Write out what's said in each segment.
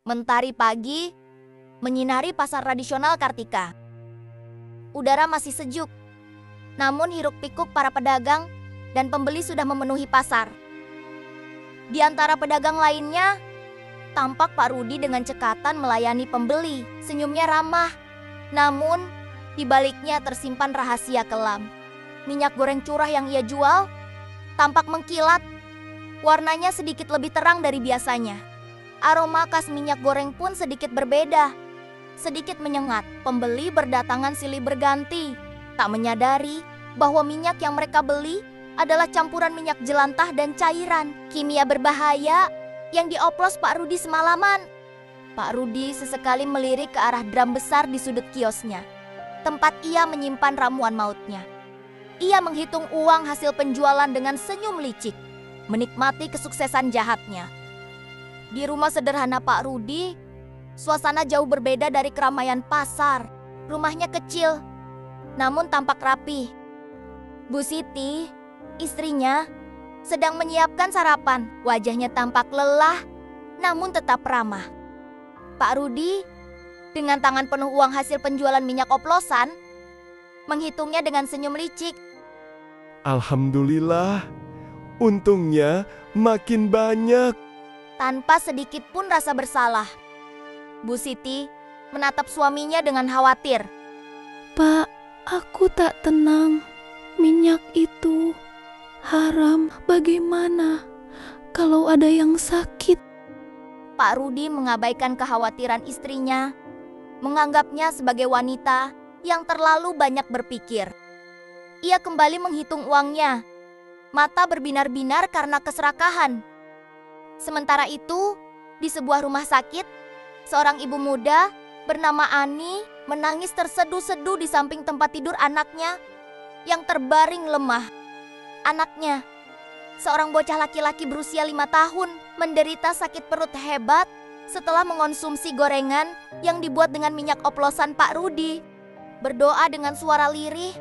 Mentari pagi menyinari pasar tradisional Kartika. Udara masih sejuk, namun hiruk-pikuk para pedagang dan pembeli sudah memenuhi pasar. Di antara pedagang lainnya, tampak Pak Rudi dengan cekatan melayani pembeli. Senyumnya ramah, namun di baliknya tersimpan rahasia kelam. Minyak goreng curah yang ia jual tampak mengkilat, warnanya sedikit lebih terang dari biasanya. Aroma khas minyak goreng pun sedikit berbeda, sedikit menyengat. Pembeli berdatangan silih berganti, tak menyadari bahwa minyak yang mereka beli adalah campuran minyak jelantah dan cairan kimia berbahaya yang dioplos Pak Rudi semalaman. Pak Rudi sesekali melirik ke arah drum besar di sudut kiosnya, tempat ia menyimpan ramuan mautnya. Ia menghitung uang hasil penjualan dengan senyum licik, menikmati kesuksesan jahatnya. Di rumah sederhana Pak Rudi, suasana jauh berbeda dari keramaian pasar. Rumahnya kecil, namun tampak rapi. Bu Siti, istrinya, sedang menyiapkan sarapan. Wajahnya tampak lelah, namun tetap ramah. Pak Rudi, dengan tangan penuh uang hasil penjualan minyak oplosan, menghitungnya dengan senyum licik. Alhamdulillah, untungnya makin banyak. Tanpa sedikit pun rasa bersalah, Bu Siti menatap suaminya dengan khawatir. Pak, aku tak tenang. Minyak itu haram. Bagaimana kalau ada yang sakit? Pak Rudi mengabaikan kekhawatiran istrinya, menganggapnya sebagai wanita yang terlalu banyak berpikir. Ia kembali menghitung uangnya, mata berbinar-binar karena keserakahan. Sementara itu, di sebuah rumah sakit, seorang ibu muda bernama Ani menangis terseduh-seduh di samping tempat tidur anaknya yang terbaring lemah. Anaknya, seorang bocah laki-laki berusia 5 tahun, menderita sakit perut hebat setelah mengonsumsi gorengan yang dibuat dengan minyak oplosan Pak Rudi. Berdoa dengan suara lirih,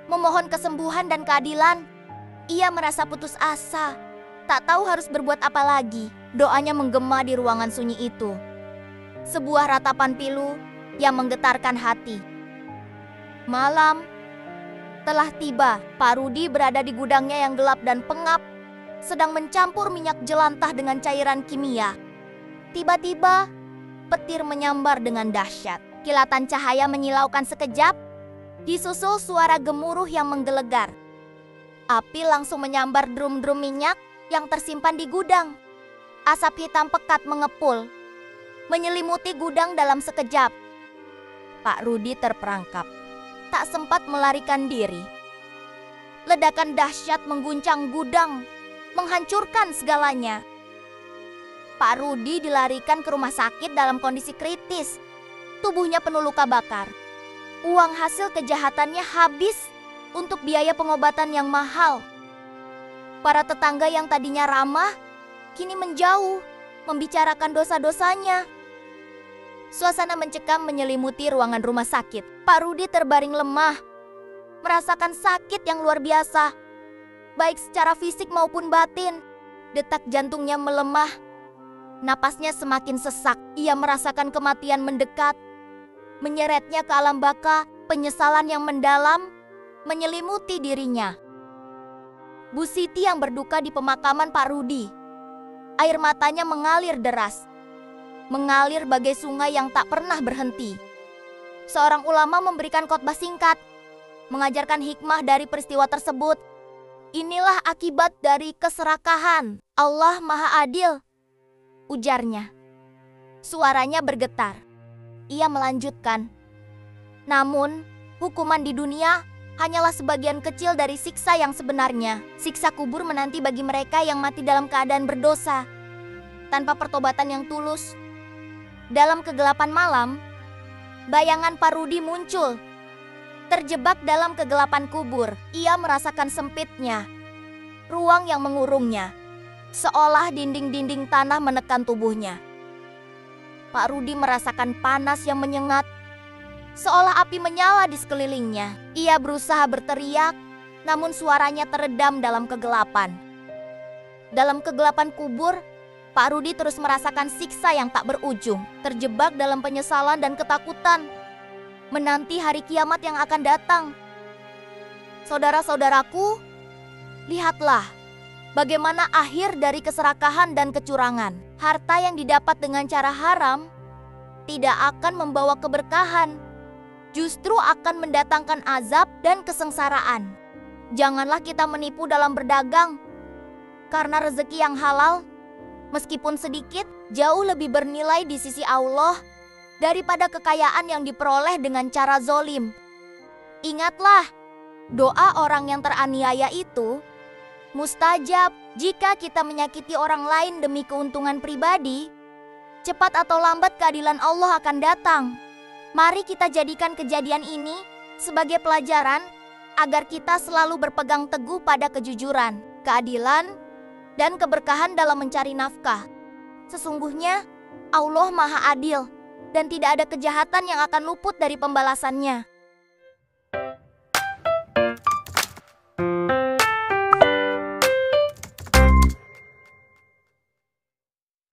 memohon kesembuhan dan keadilan. Ia merasa putus asa, tak tahu harus berbuat apa lagi. Doanya menggema di ruangan sunyi itu. Sebuah ratapan pilu yang menggetarkan hati. Malam telah tiba. Pak Rudi berada di gudangnya yang gelap dan pengap, sedang mencampur minyak jelantah dengan cairan kimia. Tiba-tiba, petir menyambar dengan dahsyat. Kilatan cahaya menyilaukan sekejap, disusul suara gemuruh yang menggelegar. Api langsung menyambar drum-drum minyak yang tersimpan di gudang. Asap hitam pekat mengepul, menyelimuti gudang dalam sekejap. Pak Rudi terperangkap, tak sempat melarikan diri. Ledakan dahsyat mengguncang gudang, menghancurkan segalanya. Pak Rudi dilarikan ke rumah sakit dalam kondisi kritis. Tubuhnya penuh luka bakar. Uang hasil kejahatannya habis untuk biaya pengobatan yang mahal. Para tetangga yang tadinya ramah, kini menjauh, membicarakan dosa-dosanya. Suasana mencekam menyelimuti ruangan rumah sakit. Pak Rudi terbaring lemah, merasakan sakit yang luar biasa, baik secara fisik maupun batin. Detak jantungnya melemah, napasnya semakin sesak. Ia merasakan kematian mendekat, menyeretnya ke alam baka. Penyesalan yang mendalam menyelimuti dirinya. Bu Siti yang berduka di pemakaman Pak Rudi. Air matanya mengalir deras, mengalir bagai sungai yang tak pernah berhenti. Seorang ulama memberikan khotbah singkat, mengajarkan hikmah dari peristiwa tersebut. Inilah akibat dari keserakahan. Allah Maha Adil, ujarnya. Suaranya bergetar. Ia melanjutkan, namun hukuman di dunia hanyalah sebagian kecil dari siksa yang sebenarnya. Siksa kubur menanti bagi mereka yang mati dalam keadaan berdosa, tanpa pertobatan yang tulus. Dalam kegelapan malam, bayangan Pak Rudi muncul. Terjebak dalam kegelapan kubur, ia merasakan sempitnya ruang yang mengurungnya, seolah dinding-dinding tanah menekan tubuhnya. Pak Rudi merasakan panas yang menyengat, seolah api menyala di sekelilingnya. Ia berusaha berteriak, namun suaranya teredam dalam kegelapan. Dalam kegelapan kubur, Pak Rudi terus merasakan siksa yang tak berujung, terjebak dalam penyesalan dan ketakutan, menanti hari kiamat yang akan datang. Saudara-saudaraku, lihatlah bagaimana akhir dari keserakahan dan kecurangan. Harta yang didapat dengan cara haram tidak akan membawa keberkahan, justru akan mendatangkan azab dan kesengsaraan. Janganlah kita menipu dalam berdagang, karena rezeki yang halal, meskipun sedikit, jauh lebih bernilai di sisi Allah daripada kekayaan yang diperoleh dengan cara zolim. Ingatlah, doa orang yang teraniaya itu mustajab. Jika kita menyakiti orang lain demi keuntungan pribadi, cepat atau lambat keadilan Allah akan datang. Mari kita jadikan kejadian ini sebagai pelajaran agar kita selalu berpegang teguh pada kejujuran, keadilan, dan keberkahan dalam mencari nafkah. Sesungguhnya Allah Maha Adil dan tidak ada kejahatan yang akan luput dari pembalasannya.